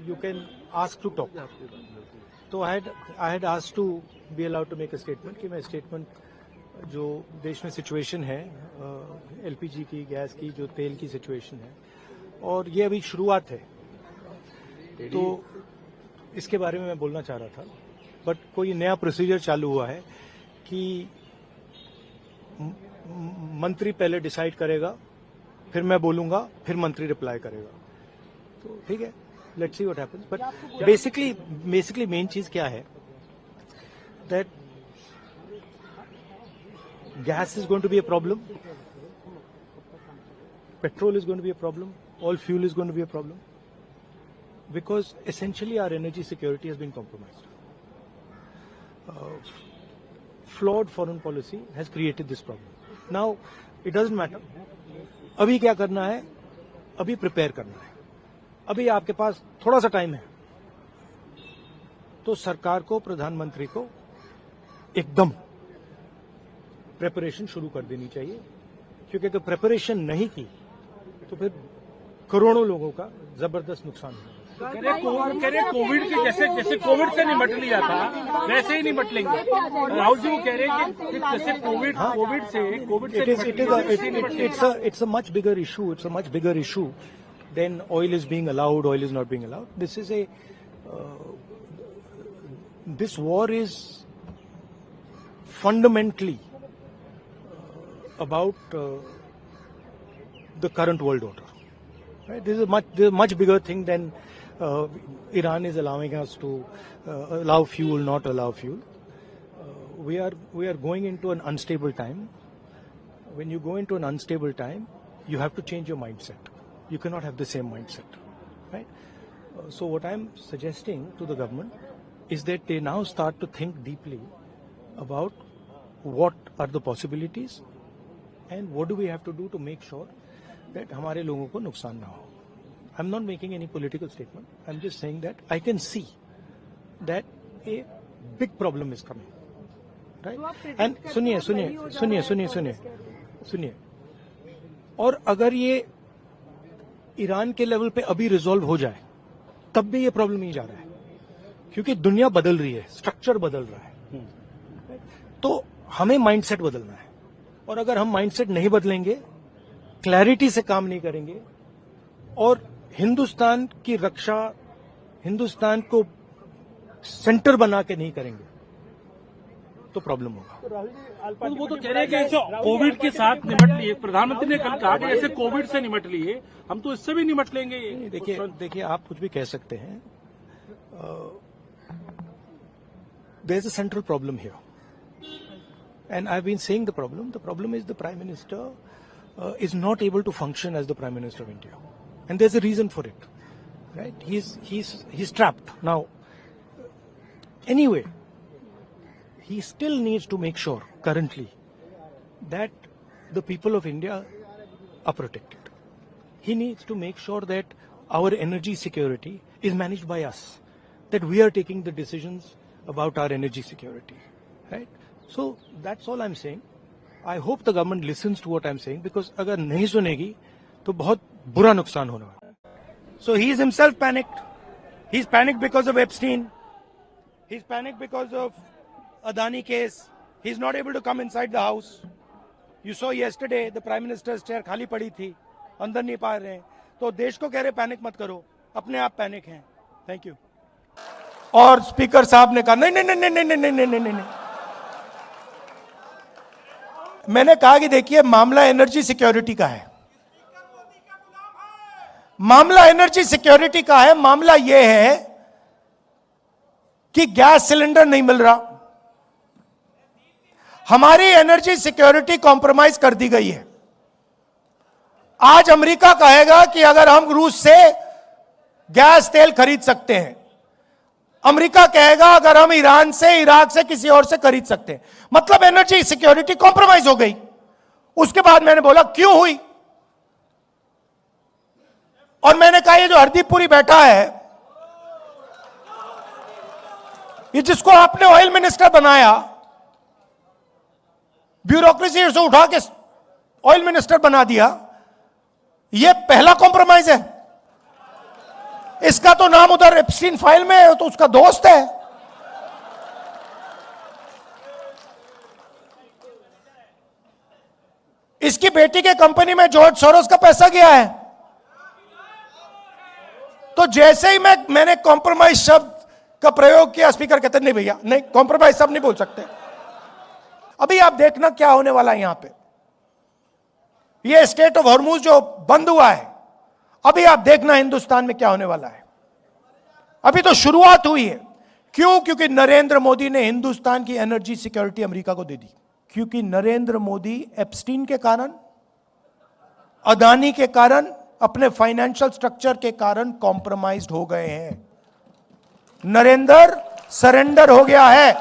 you can ask to talk. तो I had asked to be allowed to make a statement कि मैं statement जो देश में सिचुएशन है एलपीजी की, गैस की, जो तेल की सिचुएशन है, और ये अभी शुरुआत है, तो इसके बारे में मैं बोलना चाह रहा था. बट कोई नया प्रोसीजर चालू हुआ है कि मंत्री पहले डिसाइड करेगा, फिर मैं बोलूंगा, फिर मंत्री रिप्लाई करेगा. तो ठीक है, let's see what happens. But basically main चीज क्या है, that gas is going to be a problem, petrol is going to be a problem, all fuel is going to be a problem, because essentially our energy security has been compromised. Flawed foreign policy has created this problem. Now it doesn't matter. अभी क्या करना है, अभी prepare करना है. अभी आपके पास थोड़ा सा टाइम है, तो सरकार को, प्रधानमंत्री को एकदम प्रेपरेशन शुरू कर देनी चाहिए, क्योंकि अगर प्रेपरेशन नहीं की तो फिर करोड़ों लोगों का जबरदस्त नुकसान होगा. कोविड की जैसे कोविड से निपट लिया था वैसे ही निपट लेंगे. राहुल जी वो कह रहे हैं कि जैसे कोविड से it's a much bigger issue. It's a much bigger issue than oil is being allowed, oil is not being allowed. This war is fundamentally about the current world order. Right? This is a much bigger thing than Iran is allowing us to allow fuel, not allow fuel. We are going into an unstable time. When you go into an unstable time, you have to change your mindset. You cannot have the same mindset, right? So what I'm suggesting to the government is that they now start to think deeply about what are the possibilities and what do we have to do to make sure that हमारे लोगों को नुकसान ना हो. I'm not making any political statement. I'm just saying that I can see that a big problem is coming, right? And सुनिए, और अगर ये ईरान के लेवल पे अभी रिजॉल्व हो जाए, तब भी ये प्रॉब्लम नहीं जा रहा है, क्योंकि दुनिया बदल रही है, स्ट्रक्चर बदल रहा है. तो हमें माइंडसेट बदलना है, और अगर हम माइंडसेट नहीं बदलेंगे, क्लैरिटी से काम नहीं करेंगे, और हिंदुस्तान की रक्षा, हिंदुस्तान को सेंटर बना के नहीं करेंगे, तो प्रॉब्लम होगा. तो वो तो कह रहे हैं कि कोविड के साथ निपट लिए. प्रधानमंत्री ने कल कहा कि जैसे कोविड से निपट लिए, हम तो इससे भी निपट लेंगे. देखिए आप कुछ भी कह सकते हैं. There is a central problem here, and I've been saying the problem is the Prime Minister is not able to function as the Prime Minister of India, and there's a reason for it, right? He's trapped now. Anyway, he still needs to make sure currently that the people of India are protected. He needs to make sure that our energy security is managed by us, that we are taking the decisions about our energy security, right? So that's all I'm saying. I hope the government listens to what I'm saying, because अगर नहीं सुनेगी तो बहुत बुरा नुकसान होने वाला है. So he is himself panicked. He's panicked because of Epstein. He's panicked because of Adani case. He's not able to come inside the house. You saw yesterday the Prime Minister's chair खाली पड़ी थी, अंदर नहीं पा रहे हैं. तो देश को कह रहे पैनिक मत करो, अपने आप पैनिक हैं. Thank you. और स्पीकर साहब ने कहा नहीं. मैंने कहा कि देखिए मामला एनर्जी सिक्योरिटी का है. मामला एनर्जी सिक्योरिटी का है. मामला यह है कि गैस सिलेंडर नहीं मिल रहा. हमारी एनर्जी सिक्योरिटी कॉम्प्रोमाइज कर दी गई है. आज अमेरिका कहेगा कि अगर हम रूस से गैस तेल खरीद सकते हैं, अमेरिका कहेगा अगर हम ईरान से, इराक से, किसी और से खरीद सकते हैं. मतलब एनर्जी सिक्योरिटी कॉम्प्रोमाइज हो गई. उसके बाद मैंने बोला क्यों हुई, और मैंने कहा ये जो हरदीपपुरी बैठा है, ये जिसको आपने ऑयल मिनिस्टर बनाया, ब्यूरोक्रेसी से उठा के ऑयल मिनिस्टर बना दिया, ये पहला कॉम्प्रोमाइज है. इसका तो नाम उधर एप्स्टीन फाइल में है, तो उसका दोस्त है। इसकी बेटी के कंपनी में जॉर्ज सोरोस का पैसा गया है। तो जैसे ही मैंने कॉम्प्रोमाइज शब्द का प्रयोग किया, स्पीकर कहते नहीं भैया नहीं, कॉम्प्रोमाइज शब्द नहीं बोल सकते। अभी आप देखना क्या होने वाला है यहां पे। ये स्टेट ऑफ हॉर्मुज जो बंद हुआ है, अभी आप देखना हिंदुस्तान में क्या होने वाला है। अभी तो शुरुआत हुई है। क्यों? क्योंकि नरेंद्र मोदी ने हिंदुस्तान की एनर्जी सिक्योरिटी अमेरिका को दे दी। क्योंकि नरेंद्र मोदी एप्स्टीन के कारण, अदानी के कारण, अपने फाइनेंशियल स्ट्रक्चर के कारण कॉम्प्रोमाइज्ड हो गए हैं। नरेंद्र सरेंडर हो गया है।